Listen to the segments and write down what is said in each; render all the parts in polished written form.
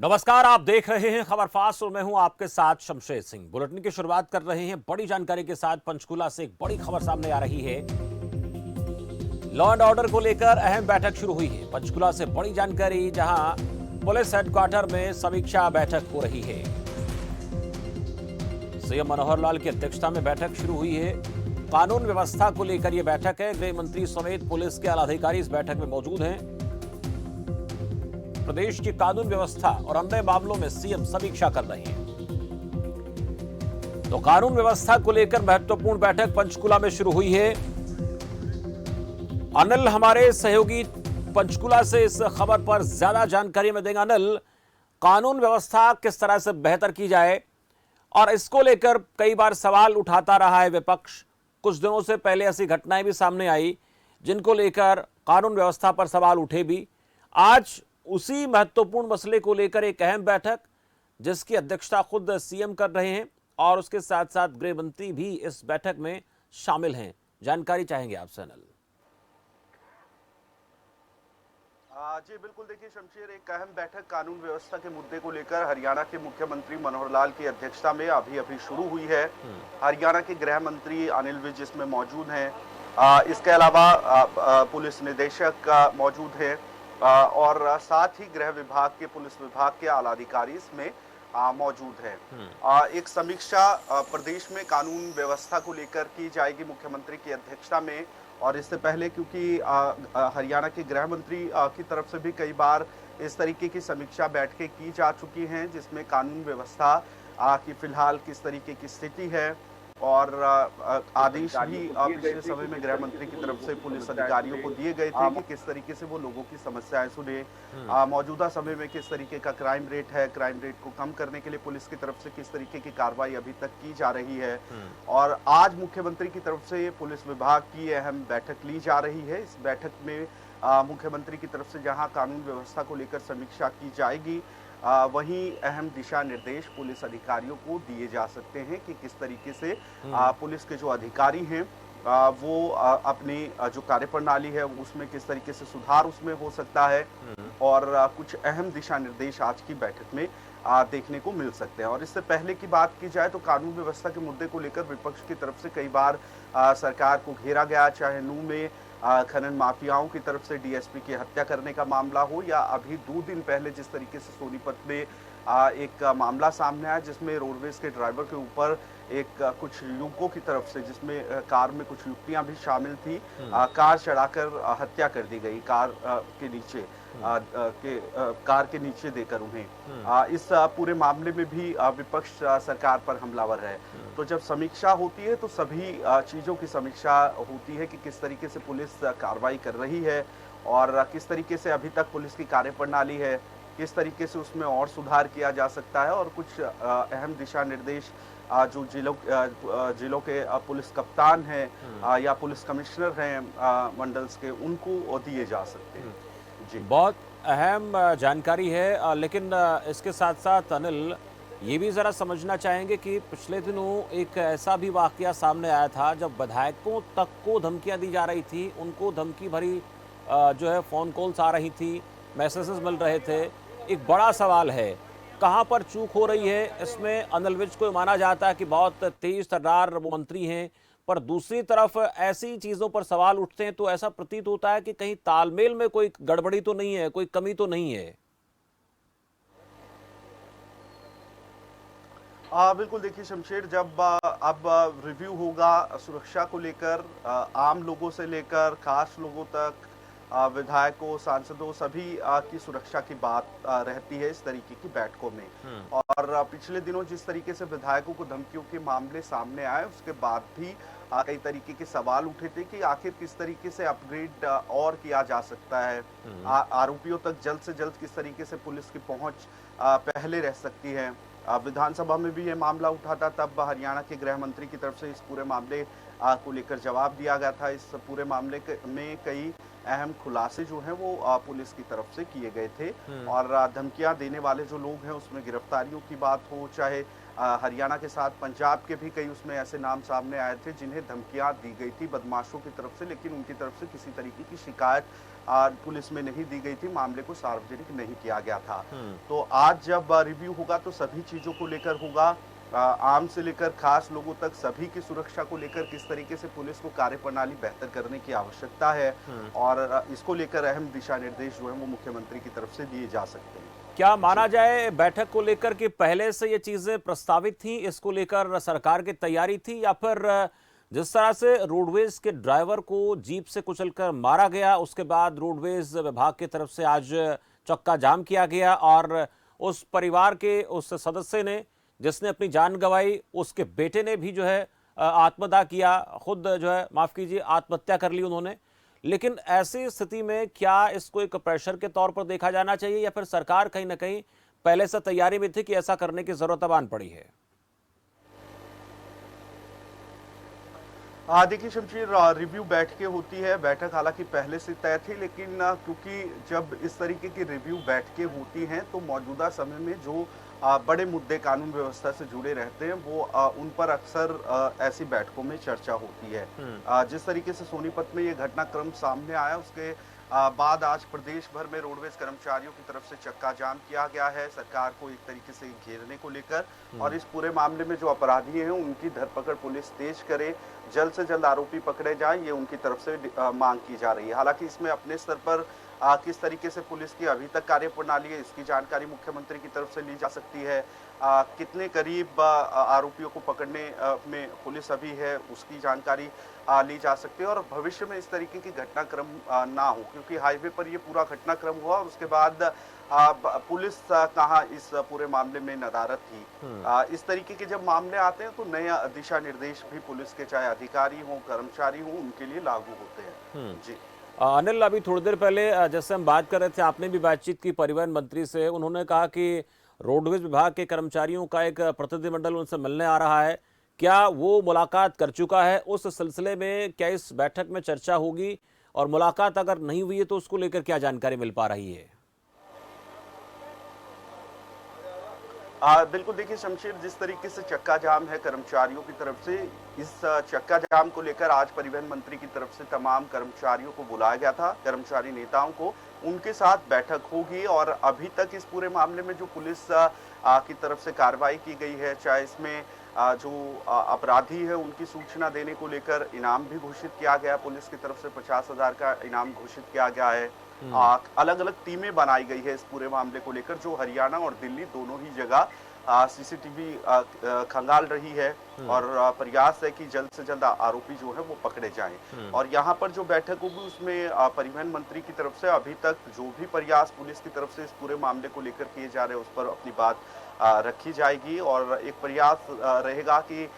नमस्कार, आप देख रहे हैं खबर फास्ट और मैं हूं आपके साथ शमशेर सिंह। बुलेटिन की शुरुआत कर रहे हैं बड़ी जानकारी के साथ। पंचकुला से एक बड़ी खबर सामने आ रही है। लॉ एंड ऑर्डर को लेकर अहम बैठक शुरू हुई है। पंचकुला से बड़ी जानकारी, जहां पुलिस हेडक्वार्टर में समीक्षा बैठक हो रही है। सीएम मनोहर लाल की अध्यक्षता में बैठक शुरू हुई है। कानून व्यवस्था को लेकर यह बैठक है। गृह मंत्री समेत पुलिस के आला अधिकारी इस बैठक में मौजूद हैं। प्रदेश की कानून व्यवस्था और अन्य मामलों में सीएम समीक्षा कर रहे हैं। तो कानून व्यवस्था को लेकर महत्वपूर्ण बैठक पंचकुला में शुरू हुई है। अनिल हमारे सहयोगी पंचकुला से इस खबर पर ज्यादा जानकारी में देंगे। अनिल, कानून व्यवस्था किस तरह से बेहतर की जाए, और इसको लेकर कई बार सवाल उठाता रहा है विपक्ष। कुछ दिनों से पहले ऐसी घटनाएं भी सामने आई जिनको लेकर कानून व्यवस्था पर सवाल उठे भी। आज उसी महत्वपूर्ण मसले को लेकर एक अहम बैठक, जिसकी अध्यक्षता खुद सीएम कर रहे हैं, और उसके साथ साथ गृह मंत्री भी इस बैठक में शामिल हैं। जानकारी चाहेंगे आपसे अनिल। जी बिल्कुल, देखिए शमशेर, एक अहम बैठक कानून व्यवस्था के मुद्दे को लेकर हरियाणा के मुख्यमंत्री मनोहर लाल की अध्यक्षता में अभी शुरू हुई है। हरियाणा के गृह मंत्री अनिल विज इसमें मौजूद हैं। इसके अलावा पुलिस निदेशक मौजूद हैं, और साथ ही गृह विभाग के, पुलिस विभाग के आला अधिकारी इसमें मौजूद हैं। एक समीक्षा प्रदेश में कानून व्यवस्था को लेकर की जाएगी मुख्यमंत्री की अध्यक्षता में। और इससे पहले, क्योंकि हरियाणा के गृह मंत्री की तरफ से भी कई बार इस तरीके की समीक्षा बैठकें की जा चुकी हैं, जिसमें कानून व्यवस्था की फिलहाल किस तरीके की स्थिति है, और आदेश भी पिछले समय में गृह मंत्री की तरफ से पुलिस अधिकारियों को दिए गए थे कि किस तरीके से वो लोगों की समस्याएं सुने। मौजूदा समय में किस तरीके का क्राइम रेट है, क्राइम रेट को कम करने के लिए पुलिस की तरफ से किस तरीके की कार्रवाई अभी तक की जा रही है। और आज मुख्यमंत्री की तरफ से पुलिस विभाग की अहम बैठक ली जा रही है। इस बैठक में मुख्यमंत्री की तरफ से जहां कानून व्यवस्था को लेकर समीक्षा की जाएगी, वहीं अहम दिशा निर्देश पुलिस अधिकारियों को दिए जा सकते हैं कि किस तरीके से पुलिस के जो अधिकारी हैं वो अपनी जो कार्यप्रणाली है उसमें किस तरीके से सुधार उसमें हो सकता है। और कुछ अहम दिशा निर्देश आज की बैठक में देखने को मिल सकते हैं। और इससे पहले की बात की जाए तो कानून व्यवस्था के मुद्दे को लेकर विपक्ष की तरफ से कई बार सरकार को घेरा गया, चाहे नूंह में खनन माफियाओं की तरफ से डीएसपी की हत्या करने का मामला हो, या अभी 2 दिन पहले जिस तरीके से सोनीपत में एक मामला सामने आया जिसमें रोडवेज के ड्राइवर के ऊपर कुछ युवकों की तरफ से, जिसमें कार में कुछ युवतियां भी शामिल थी, कार चढ़ाकर हत्या कर दी गई, कार के नीचे देकर उन्हें। इस पूरे मामले में भी विपक्ष सरकार पर हमलावर है। तो जब समीक्षा होती है तो सभी चीजों की समीक्षा होती है कि किस तरीके से पुलिस कार्रवाई कर रही है, और किस तरीके से अभी तक पुलिस की कार्यप्रणाली है, किस तरीके से उसमें और सुधार किया जा सकता है, और कुछ अहम दिशा निर्देश जो जिलों के पुलिस कप्तान हैं या पुलिस कमिश्नर हैं मंडल्स के, उनको दिए जा सकते हैं। जी, बहुत अहम जानकारी है, लेकिन इसके साथ साथ अनिल, ये भी जरा समझना चाहेंगे कि पिछले दिनों एक ऐसा भी वाकया सामने आया था जब विधायकों तक को धमकियां दी जा रही थी। उनको धमकी भरी जो है फोन कॉल्स आ रही थी, मैसेजेस मिल रहे थे। एक बड़ा सवाल है, कहां पर चूक हो रही है इसमें? अनिल विज को माना जाता है कि बहुत तेज तर्रार वो मंत्री हैं, पर दूसरी तरफ ऐसी चीजों पर सवाल उठते हैं तो ऐसा प्रतीत होता है कि कहीं तालमेल में कोई गड़बड़ी तो नहीं है, कोई कमी तो नहीं है। बिल्कुल, देखिए शमशेर, जब अब रिव्यू होगा सुरक्षा को लेकर, आम लोगों से लेकर खास लोगों तक, विधायकों, सांसदों, सभी की सुरक्षा की बात रहती है इस तरीके की बैठकों में। और पिछले दिनों जिस तरीके से विधायकों को धमकियों के मामले सामने आए, उसके बाद भी कई तरीके के सवाल उठे थे कि आखिर किस तरीके से अपग्रेड और किया जा सकता है, आरोपियों तक जल्द से जल्द किस तरीके से पुलिस की पहुंच पहले रह सकती है। विधानसभा में भी ये मामला उठा था, तब हरियाणा के गृह मंत्री की तरफ से इस पूरे मामले को लेकर जवाब दिया गया था। इस पूरे मामले में कई अहम खुलासे जो हैं वो पुलिस की तरफ से किए गए थे, और धमकियां देने वाले जो लोग हैं उसमें गिरफ्तारियों की बात हो, चाहे हरियाणा के साथ पंजाब के भी कई उसमें ऐसे नाम सामने आए थे जिन्हें धमकियां दी गई थी बदमाशों की तरफ से, लेकिन उनकी तरफ से किसी तरीके की शिकायत पुलिस में नहीं दी गई थी, मामले को सार्वजनिक नहीं किया गया था। हम्म। तो आज जब रिव्यू होगा तो सभी चीजों को लेकर होगा, आम से लेकर खास लोगों तक सभी की सुरक्षा को लेकर किस तरीके से पुलिस को कार्यप्रणाली बेहतर करने की आवश्यकता है, और इसको लेकर अहम दिशा निर्देश जो है वो मुख्यमंत्री की तरफ से दिए जा सकते हैं। क्या माना जाए बैठक को लेकर कि पहले से ये चीजें प्रस्तावित थी, इसको लेकर सरकार की तैयारी थी, या फिर जिस तरह से रोडवेज के ड्राइवर को जीप से कुचलकर मारा गया उसके बाद रोडवेज विभाग की तरफ से आज चक्का जाम किया गया और उस परिवार के उस सदस्य ने जिसने अपनी जान गंवाई उसके बेटे ने भी जो है आत्मदाह किया, खुद जो है माफ कीजिए आत्महत्या कर ली उन्होंने। लेकिन ऐसी स्थिति में क्या इसको एक प्रेशर के तौर पर देखा जाना चाहिए, या फिर सरकार कहीं ना कहीं पहले से तैयारी में थी कि ऐसा करने की जरूरत अब आन पड़ी है? हाँ देखिए शमशीर, रिव्यू बैठकें होती है, बैठक हालांकि पहले से तय थी, लेकिन क्योंकि जब इस तरीके की रिव्यू बैठकें होती हैं तो मौजूदा समय में जो बड़े मुद्दे कानून व्यवस्था से जुड़े रहते हैं वो उन पर अक्सर ऐसी बैठकों में चर्चा होती है। जिस तरीके से सोनीपत में ये घटनाक्रम सामने आया उसके बाद आज प्रदेश भर में रोडवेज कर्मचारियों की तरफ से चक्का जाम किया गया है सरकार को एक तरीके से घेरने को लेकर, और इस पूरे मामले में जो अपराधी हैं उनकी धरपकड़ पुलिस तेज करे, जल्द से जल्द आरोपी पकड़े जाएं, ये उनकी तरफ से मांग की जा रही है। हालांकि इसमें अपने स्तर पर किस तरीके से पुलिस की अभी तक कार्यप्रणाली है इसकी जानकारी मुख्यमंत्री की तरफ से ली जा सकती है, कितने करीब आरोपियों को पकड़ने में पुलिस अभी है उसकी जानकारी ली जा सकती है, और भविष्य में इस तरीके की घटनाक्रम ना हो, क्योंकि हाईवे पर ये पूरा घटनाक्रम हुआ और उसके बाद पुलिस कहाँ इस पूरे मामले में नदारत थी। इस तरीके के जब मामले आते हैं तो नया दिशा निर्देश भी पुलिस के चाहे अधिकारी हों कर्मचारी हों उनके लिए लागू होते हैं। जी अनिल, अभी थोड़ी देर पहले जैसे हम बात कर रहे थे आपने भी बातचीत की परिवहन मंत्री से, उन्होंने कहा कि रोडवेज विभाग के कर्मचारियों का एक प्रतिनिधिमंडल उनसे मिलने आ रहा है। क्या वो मुलाकात कर चुका है? उस सिलसिले में क्या इस बैठक में चर्चा होगी, और मुलाकात अगर नहीं हुई है तो उसको लेकर क्या जानकारी मिल पा रही है? बिल्कुल देखिए शमशीर, जिस तरीके से चक्का जाम है कर्मचारियों की तरफ से, इस चक्का जाम को लेकर आज परिवहन मंत्री की तरफ से तमाम कर्मचारियों को बुलाया गया था, कर्मचारी नेताओं को, उनके साथ बैठक होगी, और अभी तक इस पूरे मामले में जो पुलिस की तरफ से कार्रवाई की गई है, चाहे इसमें जो अपराधी है उनकी सूचना देने को लेकर इनाम भी घोषित किया गया, पुलिस की तरफ से 50,000 का इनाम घोषित किया गया है। अलग अलग टीमें बनाई गई है इस पूरे मामले को लेकर, जो हरियाणा और दिल्ली दोनों ही जगह सीसीटीवी खंगाल रही है, और प्रयास है कि जल्द से जल्द आरोपी जो है वो पकड़े जाएं। और यहाँ पर जो बैठक होगी उसमें परिवहन मंत्री की तरफ से अभी तक जो भी प्रयास पुलिस की तरफ से इस पूरे मामले को लेकर किए जा रहे हैं उस पर अपनी बात रखी जाएगी, और एक प्रयास रहेगा कि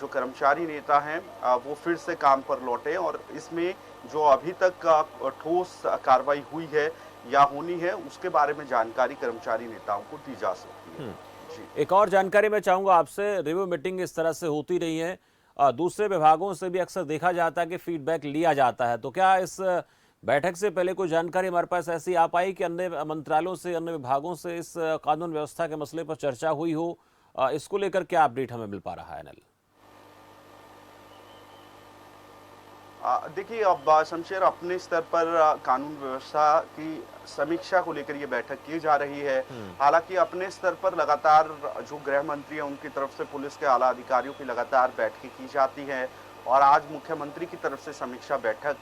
जो कर्मचारी नेता हैं वो फिर से काम पर लौटे, और इसमें जो अभी तक ठोस कार्रवाई हुई है या होनी है उसके बारे में जानकारी कर्मचारी नेताओं को दी जा सकती है। जी एक और जानकारी मैं चाहूंगा आपसे, रिव्यू मीटिंग इस तरह से होती रही है, दूसरे विभागों से भी अक्सर देखा जाता है कि फीडबैक लिया जाता है, तो क्या इस बैठक से पहले कोई जानकारी हमारे पास ऐसी आ पाई कि अन्य मंत्रालयों से अन्य विभागों से इस कानून व्यवस्था के मसले पर चर्चा हुई हो? इसको लेकर क्या अपडेट हमें मिल पा रहा है अनिल? देखिए अब शमशेर, अपने स्तर पर कानून व्यवस्था की समीक्षा को लेकर ये बैठक की जा रही है। हालांकि अपने स्तर पर लगातार जो गृह मंत्री है उनकी तरफ से पुलिस के आला अधिकारियों की लगातार बैठकें की जाती हैं, और आज मुख्यमंत्री की तरफ से समीक्षा बैठक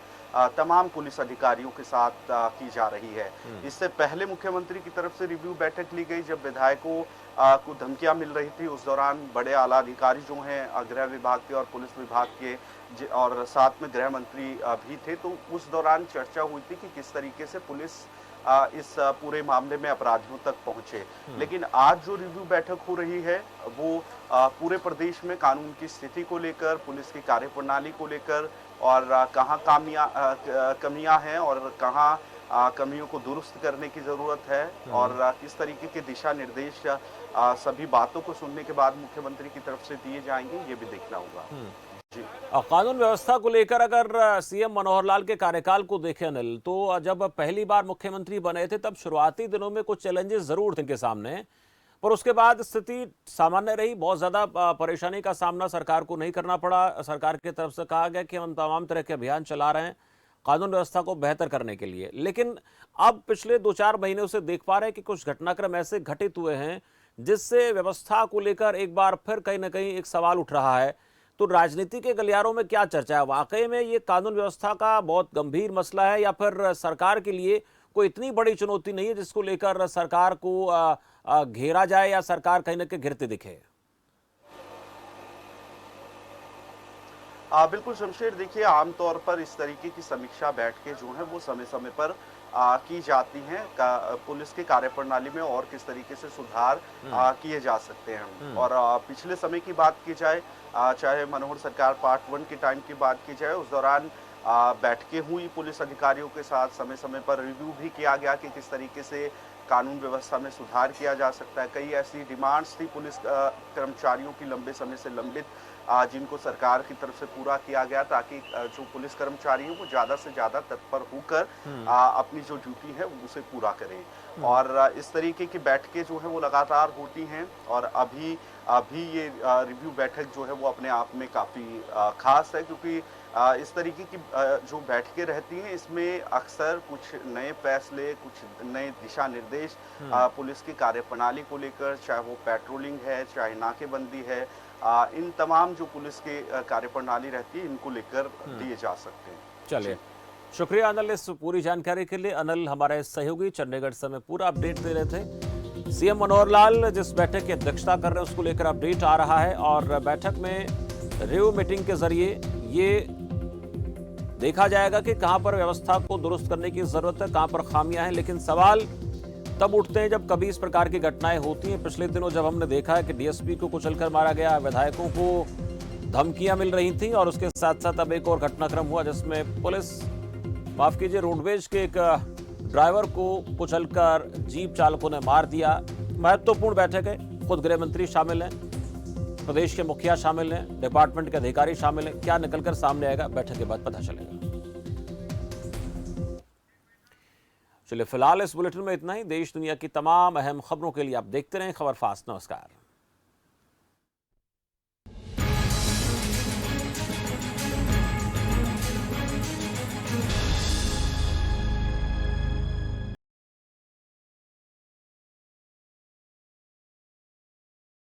तमाम पुलिस अधिकारियों के साथ की जा रही है। इससे पहले मुख्यमंत्री की तरफ से रिव्यू बैठक ली गई जब विधायकों को धमकियां मिल रही थी, उस दौरान बड़े आला अधिकारी जो हैं गृह विभाग के और पुलिस विभाग के और साथ में गृह मंत्री भी थे, तो उस दौरान चर्चा हुई थी कि किस तरीके से पुलिस इस पूरे मामले में अपराधियों तक पहुंचे। लेकिन आज जो रिव्यू बैठक हो रही है वो पूरे प्रदेश में कानून की स्थिति को लेकर, पुलिस की कार्यप्रणाली को लेकर, और कहाँ कमियां हैं और कहाँ कमियों को दुरुस्त करने की जरूरत है, और किस तरीके के दिशा निर्देश सभी बातों को सुनने के बाद मुख्यमंत्री की तरफ से दिए जाएंगे, ये भी देखना होगा। जी कानून व्यवस्था को लेकर अगर सीएम मनोहर लाल के कार्यकाल को देखें अनिल, तो जब पहली बार मुख्यमंत्री बने थे तब शुरुआती दिनों में कुछ चैलेंजेस जरूर थे इनके सामने, पर उसके बाद स्थिति सामान्य रही, बहुत ज्यादा परेशानी का सामना सरकार को नहीं करना पड़ा। सरकार की तरफ से कहा गया कि हम तमाम तरह के अभियान चला रहे हैं कानून व्यवस्था को बेहतर करने के लिए। लेकिन अब पिछले 2-4 महीनों से देख पा रहे हैं कि कुछ घटनाक्रम ऐसे घटित हुए हैं जिससे व्यवस्था को लेकर एक बार फिर कहीं ना कहीं एक सवाल उठ रहा है। तो राजनीति के गलियारों में क्या चर्चा है? वाकई में ये कानून व्यवस्था का बहुत गंभीर मसला है या फिर सरकार के लिए कोई इतनी बड़ी चुनौती नहीं है जिसको लेकर सरकार को घेरा जाए या सरकार कहीं ना कहीं घिरती दिखे? बिल्कुल शमशेर, देखिए आमतौर पर इस तरीके की समीक्षा बैठकें जो हैं वो समय समय पर की जाती हैं पुलिस की कार्यप्रणाली में और किस तरीके से सुधार किए जा सकते हैं। और पिछले समय की बात की जाए, चाहे मनोहर सरकार पार्ट 1 के टाइम की बात की जाए, उस दौरान बैठकें हुई पुलिस अधिकारियों के साथ, समय समय पर रिव्यू भी किया गया कि किस तरीके से कानून व्यवस्था में सुधार किया जा सकता है। कई ऐसी डिमांड्स थी पुलिस कर्मचारियों की लंबे समय से लंबित, जिनको सरकार की तरफ से पूरा किया गया ताकि जो पुलिस कर्मचारी हैं वो ज़्यादा से ज़्यादा तत्पर होकर अपनी जो ड्यूटी है उसे पूरा करें। और इस तरीके की बैठकें जो है वो लगातार होती हैं और अभी अभी ये रिव्यू बैठक जो है वो अपने आप में काफ़ी खास है, क्योंकि इस तरीके की जो बैठकें रहती हैं इसमें अक्सर कुछ नए फैसले, कुछ नए दिशा निर्देश पुलिस की कार्यप्रणाली को लेकर, चाहे वो पेट्रोलिंग है, चाहे नाकेबंदी है, इन तमाम जो पुलिस की कार्यप्रणाली रहती है इनको लेकर दिए जा सकते हैं। चलिए, शुक्रिया अनिल इस पूरी जानकारी के लिए। अनिल हमारे सहयोगी चंडीगढ़ से हमें पूरा अपडेट दे रहे थे। सीएम मनोहर लाल जिस बैठक की अध्यक्षता कर रहे हैं उसको लेकर अपडेट आ रहा है और बैठक में रिव्यू मीटिंग के जरिए ये देखा जाएगा कि कहां पर व्यवस्था को दुरुस्त करने की जरूरत है, कहां पर खामियां हैं। लेकिन सवाल तब उठते हैं जब कभी इस प्रकार की घटनाएं होती हैं। पिछले दिनों जब हमने देखा है कि डीएसपी को कुचलकर मारा गया, विधायकों को धमकियां मिल रही थी और उसके साथ साथ अब एक और घटनाक्रम हुआ जिसमें पुलिस, माफ कीजिए, रोडवेज के एक ड्राइवर को कुचलकर जीप चालकों ने मार दिया। महत्वपूर्ण बैठक है, खुद गृह मंत्री शामिल हैं, प्रदेश के मुखिया शामिल हैं, डिपार्टमेंट के अधिकारी शामिल हैं। क्या निकलकर सामने आएगा बैठक के बाद पता चलेगा। चलिए, फिलहाल इस बुलेटिन में इतना ही। देश दुनिया की तमाम अहम खबरों के लिए आप देखते रहें खबर फास्ट। नमस्कार।